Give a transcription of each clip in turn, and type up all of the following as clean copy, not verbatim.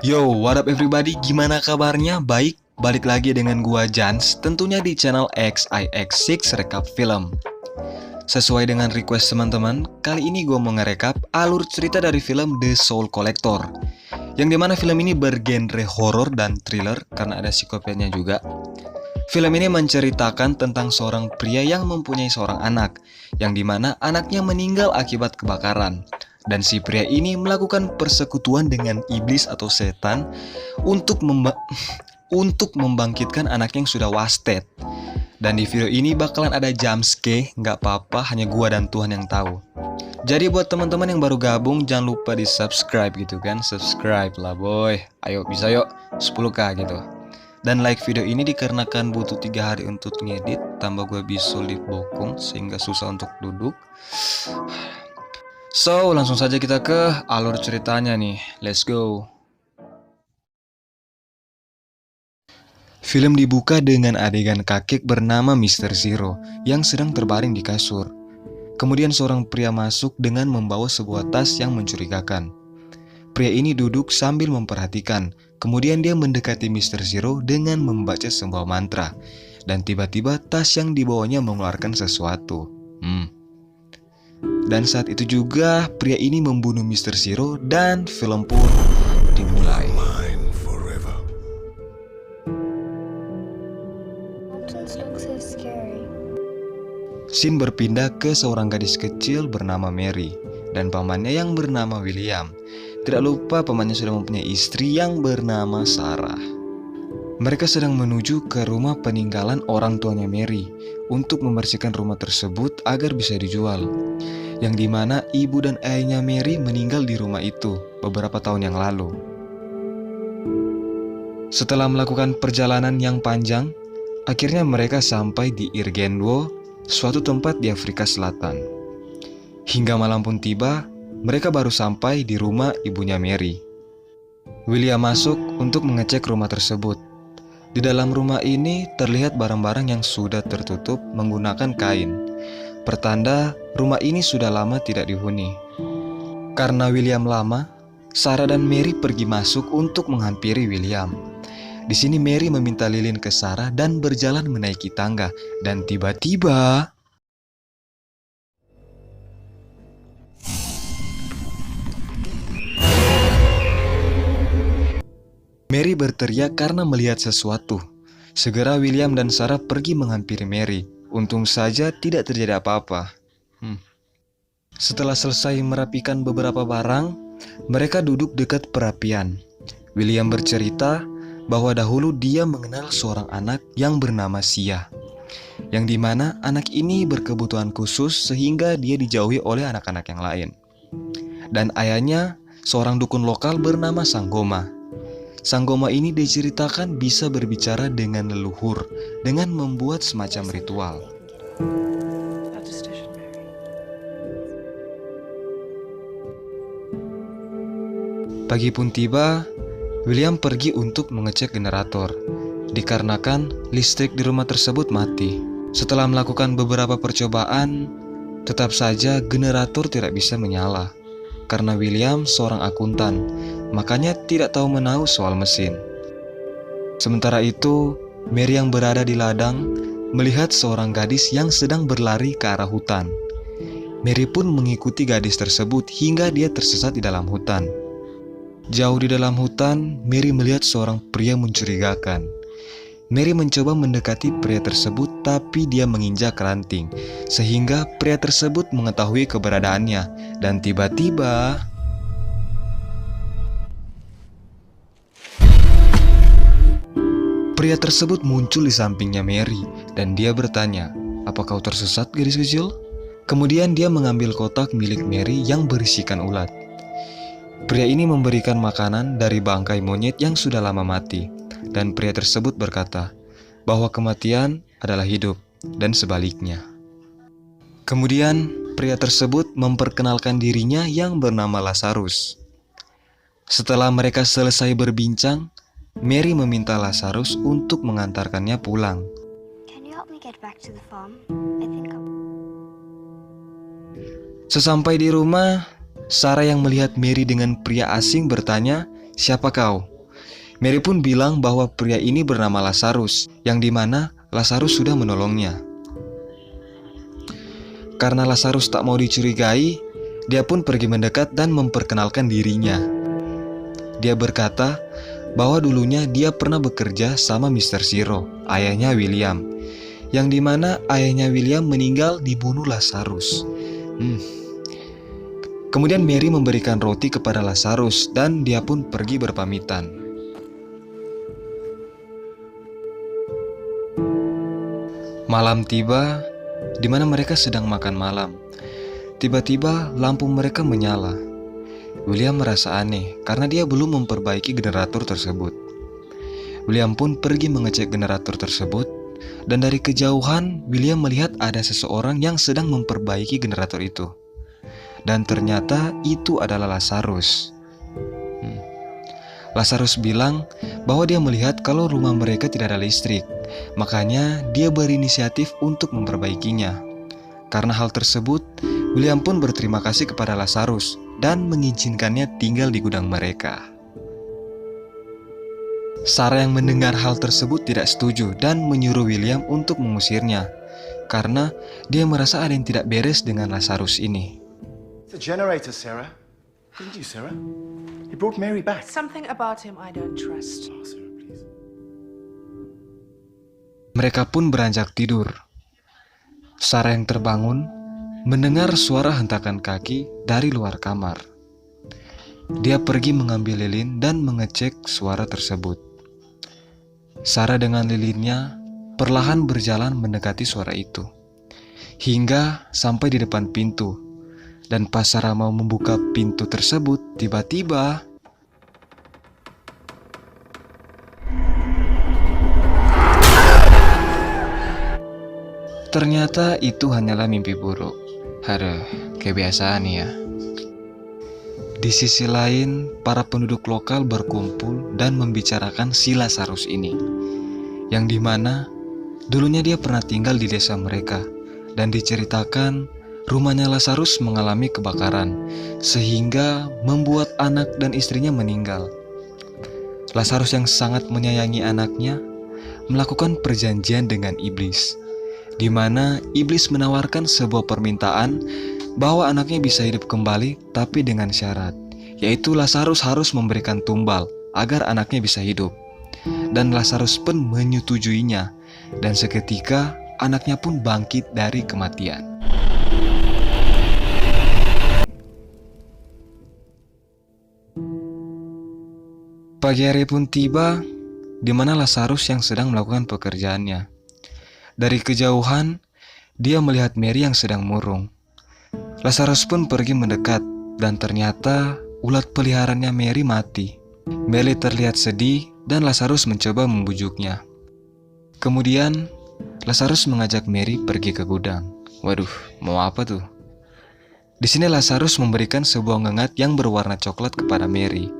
Yo, what up everybody? Gimana kabarnya? Baik, balik lagi dengan gua Jans, tentunya di channel XIX6 Rekap Film. Sesuai dengan request teman-teman, kali ini gua mau ngerekap alur cerita dari film The Soul Collector, yang dimana film ini bergenre horor dan thriller karena ada psikopatnya juga. Film ini menceritakan tentang seorang pria yang mempunyai seorang anak, yang dimana anaknya meninggal akibat kebakaran. Dan si pria ini melakukan persekutuan dengan iblis atau setan untuk membangkitkan anak yang sudah wasted. Dan di video ini bakalan ada jumpscare, nggak apa-apa, hanya gua dan Tuhan yang tahu. Jadi buat teman-teman yang baru gabung, jangan lupa di subscribe gitu kan, subscribe lah boy. Ayo bisa yuk, 10k gitu. Dan like video ini dikarenakan butuh 3 hari untuk ngedit, tambah gue bisul di bokong sehingga susah untuk duduk. So, langsung saja kita ke alur ceritanya nih. Let's go. Film dibuka dengan adegan kakek bernama Mr. Zero yang sedang terbaring di kasur. Kemudian seorang pria masuk dengan membawa sebuah tas yang mencurigakan. Pria ini duduk sambil memperhatikan. Kemudian dia mendekati Mr. Zero dengan membaca sebuah mantra. Dan tiba-tiba tas yang dibawanya mengeluarkan sesuatu. Dan saat itu juga pria ini membunuh Mr. Zero dan film pun dimulai. Scene berpindah ke seorang gadis kecil bernama Mary dan pamannya yang bernama William. Tidak lupa pamannya sudah mempunyai istri yang bernama Sarah. Mereka sedang menuju ke rumah peninggalan orang tuanya Mary untuk membersihkan rumah tersebut agar bisa dijual. Yang dimana ibu dan ayahnya Mary meninggal di rumah itu beberapa tahun yang lalu. Setelah melakukan perjalanan yang panjang, akhirnya mereka sampai di Irgendwo, suatu tempat di Afrika Selatan. Hingga malam pun tiba, mereka baru sampai di rumah ibunya Mary. William masuk untuk mengecek rumah tersebut. Di dalam rumah ini terlihat barang-barang yang sudah tertutup menggunakan kain. Pertanda rumah ini sudah lama tidak dihuni. Karena William lama, Sarah dan Mary pergi masuk untuk menghampiri William. Di sini Mary meminta lilin ke Sarah dan berjalan menaiki tangga. Dan tiba-tiba Mary berteriak karena melihat sesuatu. Segera William dan Sarah pergi menghampiri Mary. Untung saja tidak terjadi apa-apa. Setelah selesai merapikan beberapa barang, mereka duduk dekat perapian. William bercerita bahwa dahulu dia mengenal seorang anak yang bernama Sia, yang dimana anak ini berkebutuhan khusus sehingga dia dijauhi oleh anak-anak yang lain. Dan ayahnya seorang dukun lokal bernama Sanggoma. Sanggoma ini diceritakan bisa berbicara dengan leluhur dengan membuat semacam ritual. Pagi pun tiba, William pergi untuk mengecek generator, dikarenakan listrik di rumah tersebut mati. Setelah melakukan beberapa percobaan, tetap saja generator tidak bisa menyala. Karena William seorang akuntan, makanya tidak tahu menahu soal mesin. Sementara itu, Mary yang berada di ladang melihat seorang gadis yang sedang berlari ke arah hutan. Mary pun mengikuti gadis tersebut hingga dia tersesat di dalam hutan. Jauh di dalam hutan, Mary melihat seorang pria mencurigakan. Mary mencoba mendekati pria tersebut tapi dia menginjak ranting, sehingga pria tersebut mengetahui keberadaannya. Dan tiba-tiba pria tersebut muncul di sampingnya Mary dan dia bertanya, "Apa kau tersesat, gadis kecil?" Kemudian dia mengambil kotak milik Mary yang berisikan ulat. Pria ini memberikan makanan dari bangkai monyet yang sudah lama mati. Dan pria tersebut berkata bahwa kematian adalah hidup dan sebaliknya. Kemudian pria tersebut memperkenalkan dirinya yang bernama Lazarus. Setelah mereka selesai berbincang, Mary meminta Lazarus untuk mengantarkannya pulang. Sesampai di rumah, Sarah yang melihat Mary dengan pria asing bertanya, "Siapa kau?" Mary pun bilang bahwa pria ini bernama Lazarus, yang dimana Lazarus sudah menolongnya. Karena Lazarus tak mau dicurigai, dia pun pergi mendekat dan memperkenalkan dirinya. Dia berkata bahwa dulunya dia pernah bekerja sama Mr. Zero, ayahnya William, yang dimana ayahnya William meninggal dibunuh Lazarus. Kemudian Mary memberikan roti kepada Lazarus dan dia pun pergi berpamitan. Malam tiba, di mana mereka sedang makan malam. Tiba-tiba lampu mereka menyala. William merasa aneh karena dia belum memperbaiki generator tersebut. William pun pergi mengecek generator tersebut, dan dari kejauhan William melihat ada seseorang yang sedang memperbaiki generator itu. Dan ternyata itu adalah Lazarus. Lazarus bilang bahwa dia melihat kalau rumah mereka tidak ada listrik, makanya dia berinisiatif untuk memperbaikinya. Karena hal tersebut, William pun berterima kasih kepada Lazarus dan mengizinkannya tinggal di gudang mereka. Sarah yang mendengar hal tersebut tidak setuju dan menyuruh William untuk mengusirnya, karena dia merasa ada yang tidak beres dengan Lazarus ini. The generator, Sarah. Didn't you, Sarah? He brought Mary back. Something about him I don't trust. Oh, Sarah, please. Mereka pun beranjak tidur. Sarah yang terbangun mendengar suara hentakan kaki dari luar kamar. Dia pergi mengambil lilin dan mengecek suara tersebut. Sarah dengan lilinnya perlahan berjalan mendekati suara itu, hingga sampai di depan pintu. Dan pas Sarah mau membuka pintu tersebut, tiba-tiba ternyata itu hanyalah mimpi buruk. Aduh, kebiasaan ya. Di sisi lain, para penduduk lokal berkumpul dan membicarakan si Lazarus ini, yang dimana dulunya dia pernah tinggal di desa mereka, dan diceritakan rumahnya Lazarus mengalami kebakaran, sehingga membuat anak dan istrinya meninggal. Lazarus yang sangat menyayangi anaknya melakukan perjanjian dengan iblis, di mana iblis menawarkan sebuah permintaan bahwa anaknya bisa hidup kembali, tapi dengan syarat, yaitu Lazarus harus memberikan tumbal agar anaknya bisa hidup. Dan Lazarus pun menyetujuinya, dan seketika anaknya pun bangkit dari kematian. Pagi hari pun tiba, di mana Lazarus yang sedang melakukan pekerjaannya. Dari kejauhan, dia melihat Mary yang sedang murung. Lazarus pun pergi mendekat, dan ternyata ulat peliharaannya Mary mati. Mary terlihat sedih, dan Lazarus mencoba membujuknya. Kemudian, Lazarus mengajak Mary pergi ke gudang. Waduh, mau apa tuh? Di sini Lazarus memberikan sebuah ngengat yang berwarna coklat kepada Mary,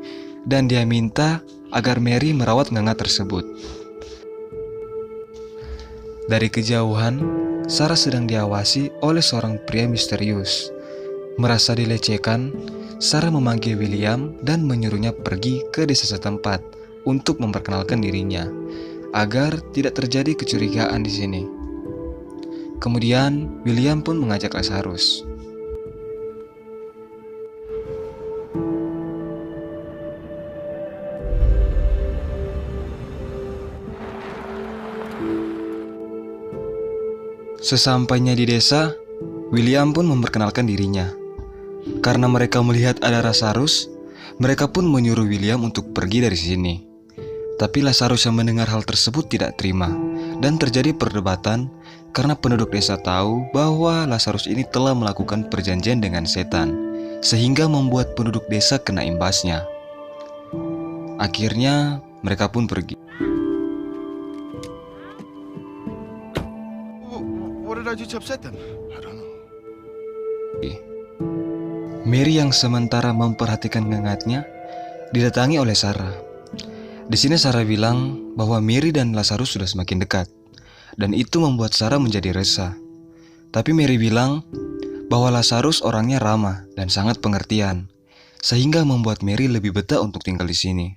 dan dia minta agar Mary merawat ngengat tersebut. Dari kejauhan, Sarah sedang diawasi oleh seorang pria misterius. Merasa dilecehkan, Sarah memanggil William dan menyuruhnya pergi ke desa setempat untuk memperkenalkan dirinya, agar tidak terjadi kecurigaan di sini. Kemudian, William pun mengajak Lazarus. Sesampainya di desa, William pun memperkenalkan dirinya. Karena mereka melihat ada Lazarus, mereka pun menyuruh William untuk pergi dari sini. Tapi Lazarus yang mendengar hal tersebut tidak terima, dan terjadi perdebatan karena penduduk desa tahu bahwa Lazarus ini telah melakukan perjanjian dengan setan, sehingga membuat penduduk desa kena imbasnya. Akhirnya mereka pun pergi. What did I do to upset them? I don't know. Mary yang sementara memperhatikan ngengatnya didatangi oleh Sarah. Di sini Sarah bilang bahwa Mary dan Lazarus sudah semakin dekat, dan itu membuat Sarah menjadi resah. Tapi Mary bilang bahwa Lazarus orangnya ramah dan sangat pengertian, sehingga membuat Mary lebih betah untuk tinggal di sini.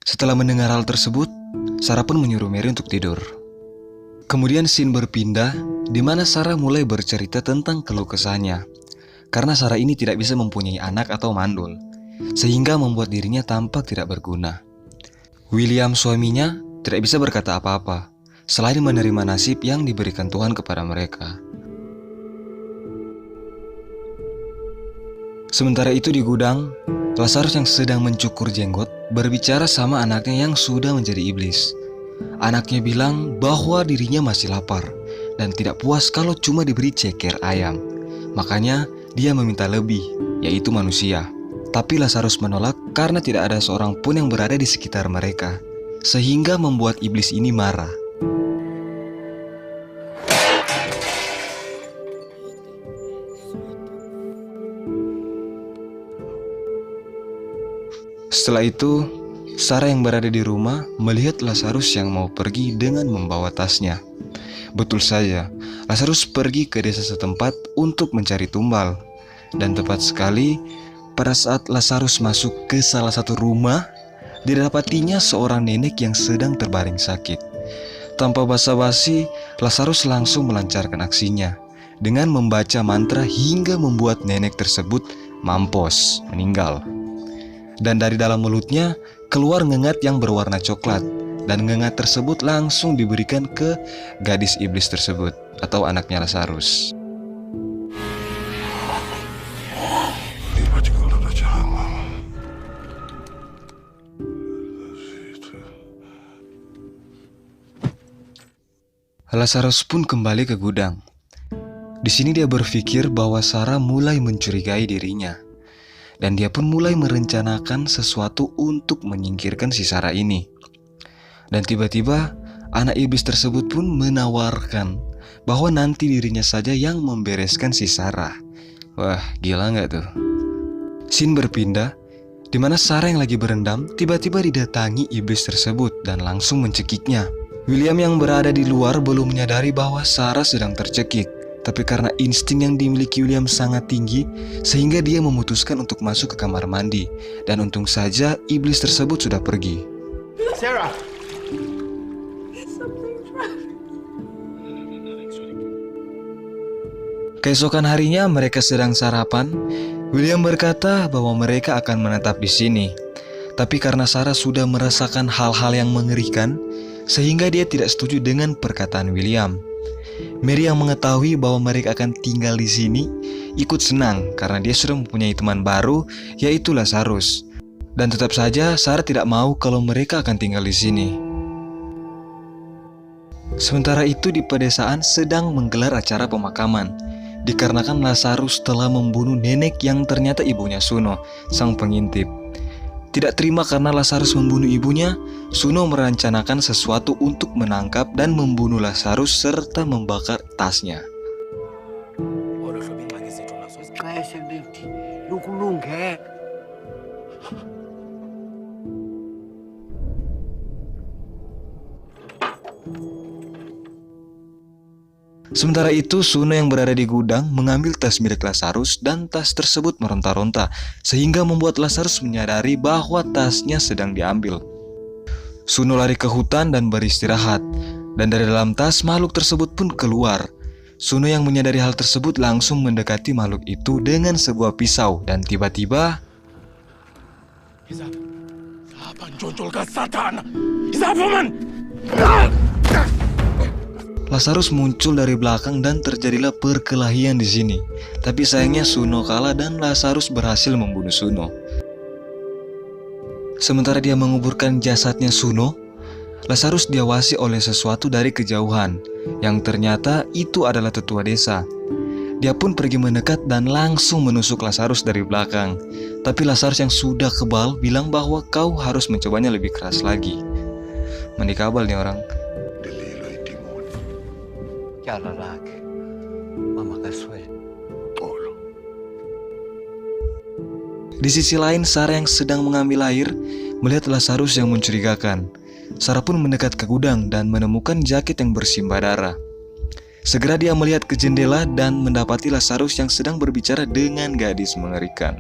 Setelah mendengar hal tersebut, Sarah pun menyuruh Mary untuk tidur. Kemudian scene berpindah, di mana Sarah mulai bercerita tentang keluh kesahnya. Karena Sarah ini tidak bisa mempunyai anak atau mandul, sehingga membuat dirinya tampak tidak berguna. William, suaminya, tidak bisa berkata apa-apa, selain menerima nasib yang diberikan Tuhan kepada mereka. Sementara itu di gudang, Lazarus yang sedang mencukur jenggot berbicara sama anaknya yang sudah menjadi iblis. Anaknya bilang bahwa dirinya masih lapar dan tidak puas kalau cuma diberi ceker ayam. Makanya dia meminta lebih, yaitu manusia. Tapi Lazarus menolak karena tidak ada seorang pun yang berada di sekitar mereka, sehingga membuat iblis ini marah. Setelah itu, Sarah yang berada di rumah melihat Lazarus yang mau pergi dengan membawa tasnya. Betul saja, Lazarus pergi ke desa setempat untuk mencari tumbal. Dan tepat sekali, pada saat Lazarus masuk ke salah satu rumah, didapatinya seorang nenek yang sedang terbaring sakit. Tanpa basa-basi, Lazarus langsung melancarkan aksinya dengan membaca mantra hingga membuat nenek tersebut mampus, meninggal. Dan dari dalam mulutnya keluar ngengat yang berwarna coklat, dan ngengat tersebut langsung diberikan ke gadis iblis tersebut atau anaknya Lazarus. Lazarus pun kembali ke gudang. Di sini dia berpikir bahwa Sarah mulai mencurigai dirinya. Dan dia pun mulai merencanakan sesuatu untuk menyingkirkan si Sarah ini. Dan tiba-tiba anak iblis tersebut pun menawarkan bahwa nanti dirinya saja yang membereskan si Sarah. Wah, gila nggak tuh? Scene berpindah, di mana Sarah yang lagi berendam tiba-tiba didatangi iblis tersebut dan langsung mencekiknya. William yang berada di luar belum menyadari bahwa Sarah sedang tercekik. Tapi karena insting yang dimiliki William sangat tinggi, sehingga dia memutuskan untuk masuk ke kamar mandi. Dan untung saja iblis tersebut sudah pergi. Sarah! Keesokan harinya mereka sedang sarapan. William berkata bahwa mereka akan menetap di sini. Tapi karena Sarah sudah merasakan hal-hal yang mengerikan, sehingga dia tidak setuju dengan perkataan William. Mary yang mengetahui bahwa mereka akan tinggal di sini ikut senang karena dia sudah mempunyai teman baru, yaitu Lazarus. Dan tetap saja Sarah tidak mau kalau mereka akan tinggal di sini. Sementara itu di pedesaan sedang menggelar acara pemakaman, dikarenakan Lazarus telah membunuh nenek yang ternyata ibunya Suno, sang pengintip. Tidak terima karena Lazarus membunuh ibunya, Suno merencanakan sesuatu untuk menangkap dan membunuh Lazarus serta membakar tasnya. Sementara itu, Suno yang berada di gudang mengambil tas milik Lazarus dan tas tersebut meronta-ronta, sehingga membuat Lazarus menyadari bahwa tasnya sedang diambil. Suno lari ke hutan dan beristirahat, dan dari dalam tas makhluk tersebut pun keluar. Suno yang menyadari hal tersebut langsung mendekati makhluk itu dengan sebuah pisau, dan tiba-tiba Lazarus muncul dari belakang dan terjadilah perkelahian di sini. Tapi sayangnya Suno kalah dan Lazarus berhasil membunuh Suno. Sementara dia menguburkan jasadnya Suno, Lazarus diawasi oleh sesuatu dari kejauhan, yang ternyata itu adalah tetua desa. Dia pun pergi mendekat dan langsung menusuk Lazarus dari belakang. Tapi Lazarus yang sudah kebal bilang bahwa kau harus mencobanya lebih keras lagi. Mandi kabal nih orang. Di sisi lain, Sarah yang sedang mengambil air melihat Lazarus yang mencurigakan. Sarah pun mendekat ke gudang dan menemukan jaket yang bersimbah darah. Segera dia melihat ke jendela dan mendapati Lazarus yang sedang berbicara dengan gadis mengerikan.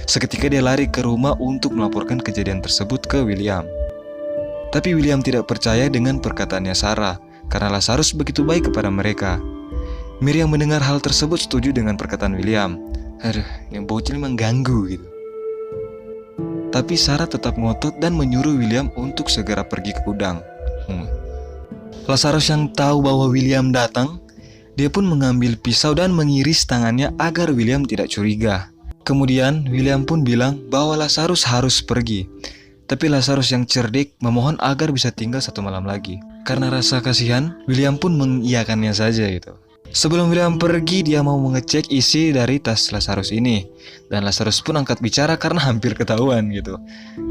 Seketika dia lari ke rumah untuk melaporkan kejadian tersebut ke William. Tapi William tidak percaya dengan perkataannya Sarah, karena Lazarus begitu baik kepada mereka. Mary yang mendengar hal tersebut setuju dengan perkataan William. Aduh, yang bocil mengganggu gitu. Tapi Sarah tetap ngotot dan menyuruh William untuk segera pergi ke gudang. Lazarus yang tahu bahwa William datang, dia pun mengambil pisau dan mengiris tangannya agar William tidak curiga. Kemudian William pun bilang bahwa Lazarus harus pergi. Tapi Lazarus yang cerdik memohon agar bisa tinggal 1 malam lagi. Karena rasa kasihan, William pun mengiyakannya saja gitu. Sebelum William pergi, dia mau mengecek isi dari tas Lazarus ini. Dan Lazarus pun angkat bicara karena hampir ketahuan gitu.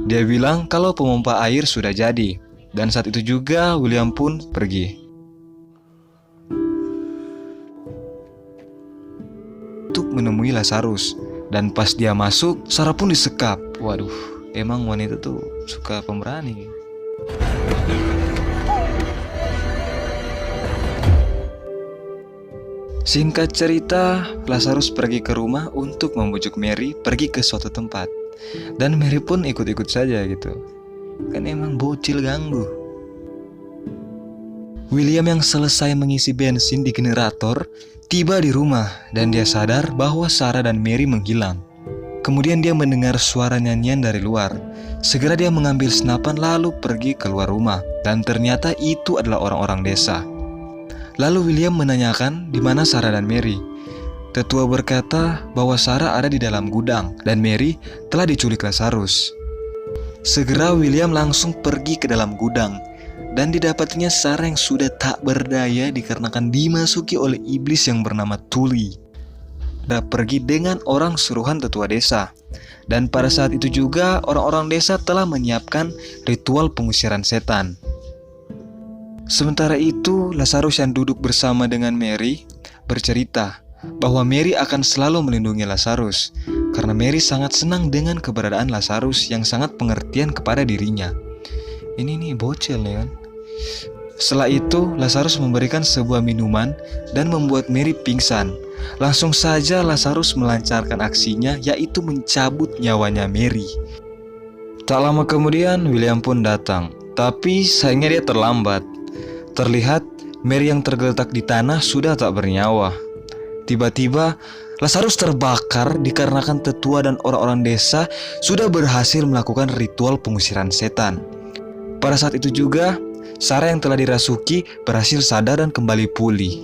Dia bilang kalau pemompa air sudah jadi. Dan saat itu juga William pun pergi untuk menemui Lazarus. Dan pas dia masuk, Sarah pun disekap. Waduh, emang wanita tuh suka pemberani. Singkat cerita, Lazarus pergi ke rumah untuk membujuk Mary pergi ke suatu tempat. Dan Mary pun ikut-ikut saja gitu. Kan emang bocil ganggu. William yang selesai mengisi bensin di generator tiba di rumah dan dia sadar bahwa Sarah dan Mary menghilang. Kemudian dia mendengar suara nyanyian dari luar. Segera dia mengambil senapan lalu pergi keluar rumah dan ternyata itu adalah orang-orang desa. Lalu William menanyakan di mana Sarah dan Mary. Tetua berkata bahwa Sarah ada di dalam gudang dan Mary telah diculik Lazarus. Segera William langsung pergi ke dalam gudang. Dan didapatinya Sarah yang sudah tak berdaya dikarenakan dimasuki oleh iblis yang bernama Tuli. Dan pergi dengan orang suruhan tetua desa. Dan pada saat itu juga orang-orang desa telah menyiapkan ritual pengusiran setan. Sementara itu Lazarus yang duduk bersama dengan Mary bercerita bahwa Mary akan selalu melindungi Lazarus. Karena Mary sangat senang dengan keberadaan Lazarus yang sangat pengertian kepada dirinya. Ini nih bocil ya kan. Setelah itu Lazarus memberikan sebuah minuman dan membuat Mary pingsan. Langsung saja Lazarus melancarkan aksinya, yaitu mencabut nyawanya Mary. Tak lama kemudian William pun datang. Tapi sayangnya dia terlambat. Terlihat Mary yang tergeletak di tanah sudah tak bernyawa. Tiba-tiba Lazarus terbakar dikarenakan tetua dan orang-orang desa sudah berhasil melakukan ritual pengusiran setan. Pada saat itu juga Sarah yang telah dirasuki berhasil sadar dan kembali pulih.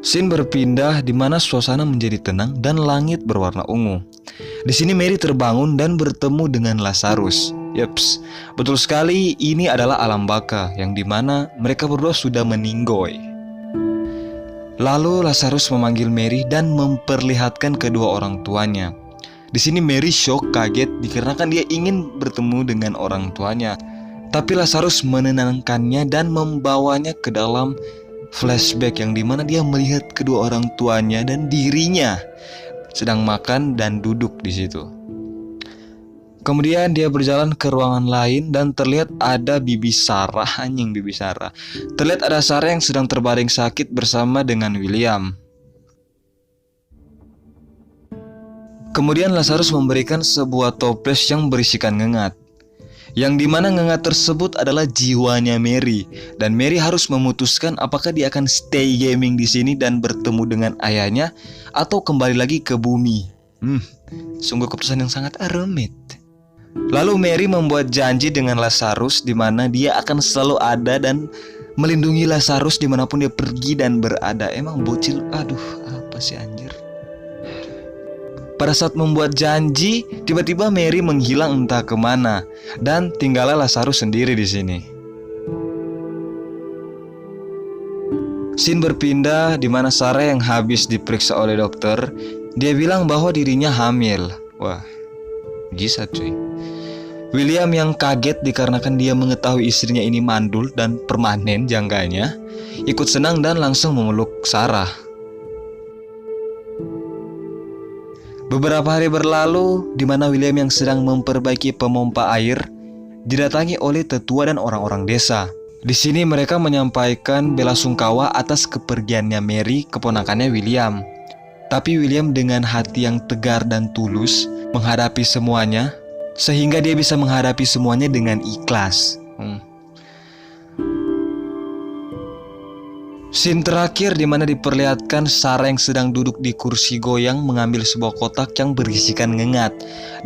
Scene berpindah di mana suasana menjadi tenang dan langit berwarna ungu. Di sini Mary terbangun dan bertemu dengan Lazarus. Yeps, betul sekali ini adalah alam baka yang dimana mereka berdua sudah meninggoy. Lalu Lazarus memanggil Mary dan memperlihatkan kedua orang tuanya. Di sini Mary shock, kaget dikarenakan dia ingin bertemu dengan orang tuanya. Tapi Lazarus menenangkannya dan membawanya ke dalam flashback yang dimana dia melihat kedua orang tuanya dan dirinya sedang makan dan duduk di situ. Kemudian dia berjalan ke ruangan lain dan terlihat ada Bibi Sarah, anjing Bibi Sarah. Terlihat ada Sarah yang sedang terbaring sakit bersama dengan William. Kemudian Lazarus memberikan sebuah toples yang berisikan ngengat. Yang dimana ngengat tersebut adalah jiwanya Mary. Dan Mary harus memutuskan apakah dia akan stay gaming di sini dan bertemu dengan ayahnya atau kembali lagi ke bumi. Sungguh keputusan yang sangat rumit. Lalu Mary membuat janji dengan Lazarus di mana dia akan selalu ada dan melindungi Lazarus dimanapun dia pergi dan berada. Emang bocil, aduh apa sih anjir. Pada saat membuat janji, tiba-tiba Mary menghilang entah kemana dan tinggallah Lazarus sendiri di sini. Scene berpindah di mana Sarah yang habis diperiksa oleh dokter, dia bilang bahwa dirinya hamil. Wah, mujizat cuy. William yang kaget dikarenakan dia mengetahui istrinya ini mandul dan permanen jangganya, ikut senang dan langsung memeluk Sarah. Beberapa hari berlalu, di mana William yang sedang memperbaiki pemompa air didatangi oleh tetua dan orang-orang desa. Di sini mereka menyampaikan bela sungkawa atas kepergiannya Mary, keponakannya William. Tapi William dengan hati yang tegar dan tulus menghadapi semuanya, sehingga dia bisa menghadapi semuanya dengan ikhlas. Scene terakhir di mana diperlihatkan Sarah yang sedang duduk di kursi goyang mengambil sebuah kotak yang berisikan ngengat,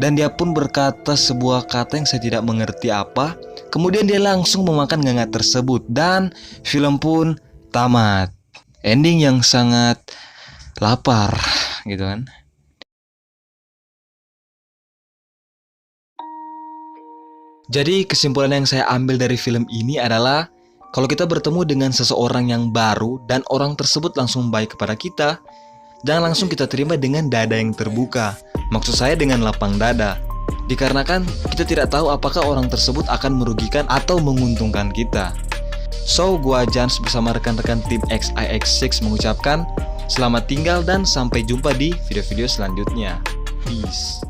dan dia pun berkata sebuah kata yang saya tidak mengerti apa. Kemudian dia langsung memakan ngengat tersebut dan film pun tamat. Ending yang sangat lapar gitu kan. Jadi kesimpulan yang saya ambil dari film ini adalah kalau kita bertemu dengan seseorang yang baru dan orang tersebut langsung baik kepada kita, jangan langsung kita terima dengan dada yang terbuka. Maksud saya dengan lapang dada. Dikarenakan kita tidak tahu apakah orang tersebut akan merugikan atau menguntungkan kita. So, gua Jans bersama rekan-rekan tim XIX6 mengucapkan selamat tinggal dan sampai jumpa di video-video selanjutnya. Peace.